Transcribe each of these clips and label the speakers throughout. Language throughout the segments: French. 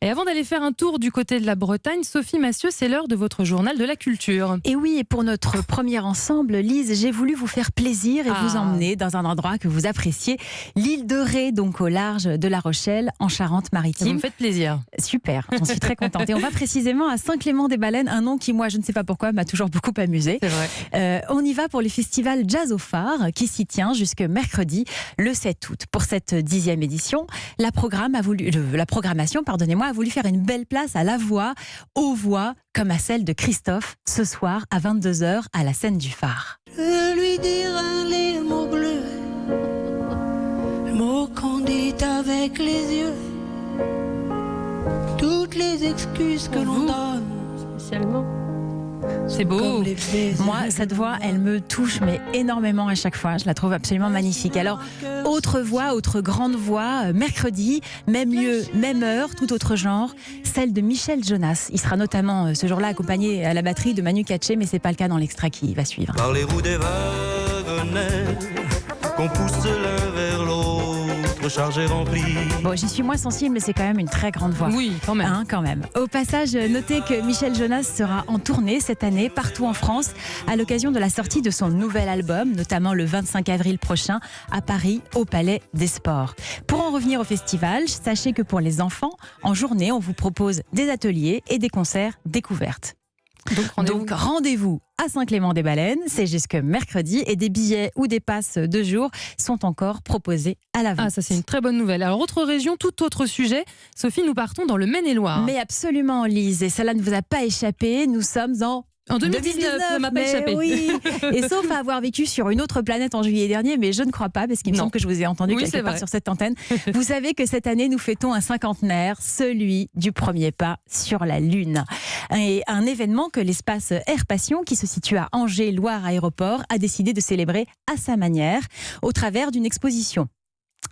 Speaker 1: Et avant d'aller faire un tour du côté de la Bretagne, Sophie Massieu, c'est l'heure de votre journal de la culture.
Speaker 2: Et oui, et pour notre premier ensemble, Lise, j'ai voulu vous faire plaisir et vous emmener dans un endroit que vous appréciez, l'île de Ré, donc au large de La Rochelle, en Charente-Maritime.
Speaker 1: Vous me faites plaisir.
Speaker 2: Super, j'en suis très contente. Et on va précisément à Saint-Clément-des-Baleines, un nom qui, moi, je ne sais pas pourquoi, m'a toujours beaucoup amusé.
Speaker 1: C'est vrai.
Speaker 2: On y va pour le festival Jazz au Phare, qui s'y tient jusque mercredi, le 7 août. Pour cette 10e édition, la programmation, a voulu faire une belle place à la voix, aux voix, comme à celle de Christophe, ce soir à 22h à la scène du Phare.
Speaker 3: Je lui dirai les mots bleus, les mots qu'on dit avec les yeux, toutes les excuses que l'on donne.
Speaker 1: Spécialement. C'est beau.
Speaker 3: Comme les baisers.
Speaker 2: Moi, cette voix, elle me touche mais énormément à chaque fois. Je la trouve absolument magnifique. Alors, autre voix, autre grande voix, mercredi, même lieu, même heure, tout autre genre, celle de Michel Jonas. Il sera notamment ce jour-là accompagné à la batterie de Manu Katché, mais c'est pas le cas dans l'extrait qui va suivre.
Speaker 4: Par les roues des wagonnets qu'on pousse l'un vers l'autre, chargé rempli.
Speaker 2: Bon, j'y suis moins sensible, mais c'est quand même une très grande voix.
Speaker 1: Oui, quand même.
Speaker 2: Hein, quand même. Au passage, notez que Michel Jonas sera en tournée cette année partout en France à l'occasion de la sortie de son nouvel album, notamment le 25 avril prochain à Paris, au Palais des Sports. Pour en revenir au festival, sachez que pour les enfants, en journée, on vous propose des ateliers et des concerts découvertes. Donc rendez-vous à Saint-Clément-des-Baleines, c'est jusque mercredi et des billets ou des passes de jour sont encore proposés à la vente.
Speaker 1: Ah, ça c'est une très bonne nouvelle. Alors autre région, tout autre sujet. Sophie, nous partons dans le Maine-et-Loire.
Speaker 2: Mais absolument, Lise, et cela ne vous a pas échappé, nous sommes en
Speaker 1: 2019, ça m'a pas
Speaker 2: mais
Speaker 1: échappé.
Speaker 2: Oui. Et sauf à avoir vécu sur une autre planète en juillet dernier, mais je ne crois pas, parce qu'il me semble que je vous ai entendu quelque part sur cette antenne. Vous savez que cette année, nous fêtons un cinquantenaire, celui du premier pas sur la Lune. Et un événement que l'espace Air Passion, qui se situe à Angers, Loire Aéroport, a décidé de célébrer à sa manière, au travers d'une exposition.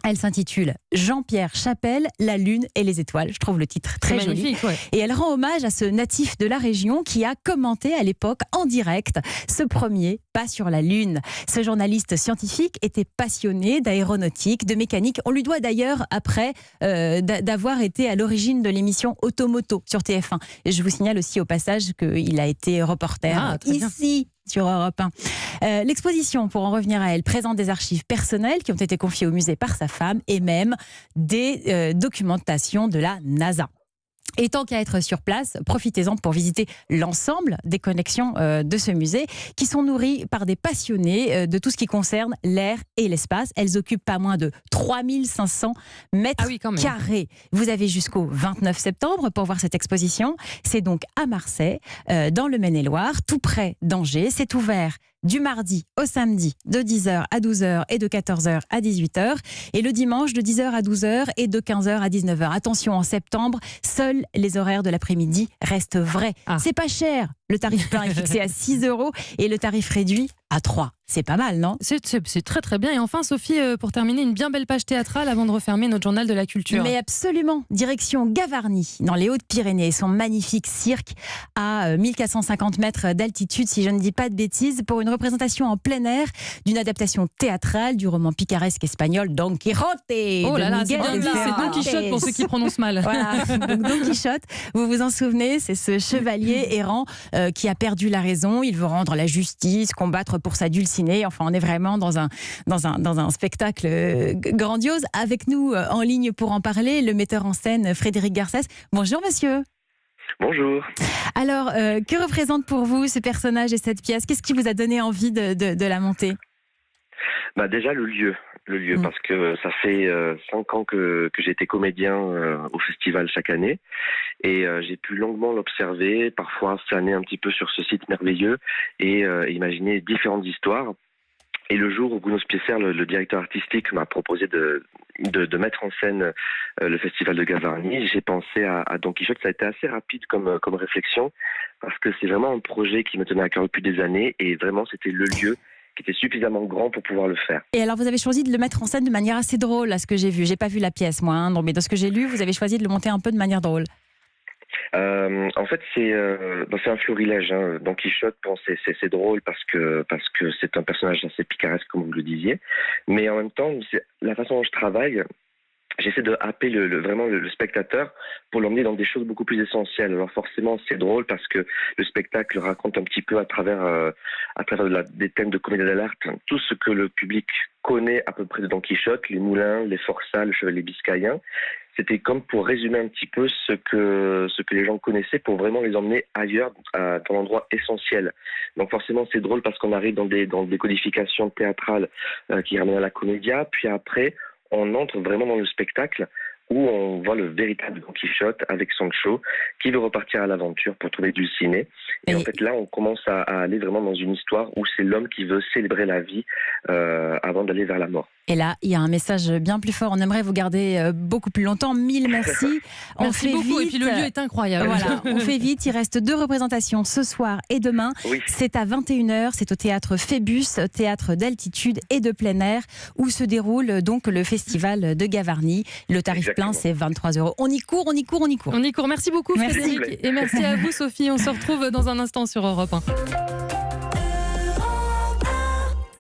Speaker 2: Elle s'intitule Jean-Pierre Chapelle, la Lune et les étoiles. Je trouve le titre très joli.
Speaker 1: Magnifique, ouais.
Speaker 2: Et elle rend hommage à ce natif de la région qui a commenté à l'époque en direct ce premier pas sur la Lune. Ce journaliste scientifique était passionné d'aéronautique, de mécanique. On lui doit d'ailleurs, après, d'avoir été à l'origine de l'émission Automoto sur TF1. Et je vous signale aussi au passage qu'il a été reporter ici sur Europe 1. L'exposition, pour en revenir à elle, présente des archives personnelles qui ont été confiées au musée par sa femme et même des documentations de la NASA. Et tant qu'à être sur place, profitez-en pour visiter l'ensemble des connexions de ce musée qui sont nourries par des passionnés de tout ce qui concerne l'air et l'espace. Elles occupent pas moins de 3500 mètres carrés. Vous avez jusqu'au 29 septembre pour voir cette exposition. C'est donc à Marseille, dans le Maine-et-Loire, tout près d'Angers. C'est ouvert du mardi au samedi de 10h à 12h et de 14h à 18h et le dimanche de 10h à 12h et de 15h à 19h. Attention, en septembre, seuls les horaires de l'après-midi restent vrais. C'est pas cher. Le tarif plein est fixé à 6 € et le tarif réduit à 3. C'est pas mal, non ?
Speaker 1: C'est très très bien. Et enfin, Sophie, pour terminer, une bien belle page théâtrale avant de refermer notre journal de la culture.
Speaker 2: Mais absolument. Direction Gavarnie, dans les Hautes-Pyrénées. Son magnifique cirque à 1450 mètres d'altitude, si je ne dis pas de bêtises, pour une représentation en plein air d'une adaptation théâtrale du roman picaresque espagnol Don Quijote.
Speaker 1: Oh là là, c'est
Speaker 2: Miguel
Speaker 1: bien,
Speaker 2: de
Speaker 1: c'est Don Quichotte pour ceux qui prononcent mal.
Speaker 2: Voilà, donc Don Quichotte, vous vous en souvenez, c'est ce chevalier errant qui a perdu la raison. Il veut rendre la justice, combattre pour sa dulcinée. Enfin, on est vraiment dans un spectacle grandiose. Avec nous en ligne pour en parler, le metteur en scène Frédéric Garcès. Bonjour monsieur.
Speaker 5: Bonjour.
Speaker 2: Alors, que représente pour vous ce personnage et cette pièce ? Qu'est-ce qui vous a donné envie de la monter ?
Speaker 5: Déjà le lieu, parce que ça fait 5 ans que j'ai été comédien au festival chaque année et j'ai pu longuement l'observer, parfois flâner un petit peu sur ce site merveilleux et imaginer différentes histoires. Et le jour où Bruno Spiesser, le directeur artistique, m'a proposé de mettre en scène le festival de Gavarnie, j'ai pensé à Don Quichotte. Ça a été assez rapide comme réflexion, parce que c'est vraiment un projet qui me tenait à cœur depuis des années, et vraiment c'était le lieu qui était suffisamment grand pour pouvoir le faire.
Speaker 2: Et alors vous avez choisi de le mettre en scène de manière assez drôle, à ce que j'ai vu. J'ai pas vu la pièce moi, mais dans ce que j'ai lu, vous avez choisi de le monter un peu de manière drôle.
Speaker 5: En fait, c'est un florilège. Don Quichotte, c'est drôle parce que c'est un personnage assez picaresque, comme vous le disiez. Mais en même temps, c'est la façon dont je travaille. j'essaie de happer vraiment le spectateur pour l'emmener dans des choses beaucoup plus essentielles. Alors forcément, c'est drôle parce que le spectacle raconte un petit peu à travers des thèmes de comédie dell'arte tout ce que le public connaît à peu près de Don Quichotte, les moulins, les forçats, le chevalier biscayen. C'était comme pour résumer un petit peu ce que les gens connaissaient pour vraiment les emmener ailleurs, dans l'endroit essentiel. Donc forcément, c'est drôle parce qu'on arrive dans des codifications théâtrales qui ramènent à la comédia, puis après, on entre vraiment dans le spectacle où on voit le véritable Don Quichotte avec Sancho qui veut repartir à l'aventure pour trouver Dulcinée. Et en fait, là, on commence à aller vraiment dans une histoire où c'est l'homme qui veut célébrer la vie avant d'aller vers la mort.
Speaker 2: Et là, il y a un message bien plus fort. On aimerait vous garder beaucoup plus longtemps. Mille merci.
Speaker 1: Merci beaucoup. Et puis le lieu est incroyable.
Speaker 2: Voilà, on fait vite. Il reste 2 représentations ce soir et demain.
Speaker 5: Oui.
Speaker 2: C'est à 21h. C'est au théâtre Phébus, théâtre d'altitude et de plein air, où se déroule donc le festival de Gavarnie. Le tarif plein, c'est 23 €. On y court.
Speaker 1: On y court. Merci beaucoup,
Speaker 2: Merci.
Speaker 1: Frédéric. Et merci à vous, Sophie. On se retrouve dans un instant sur Europe 1.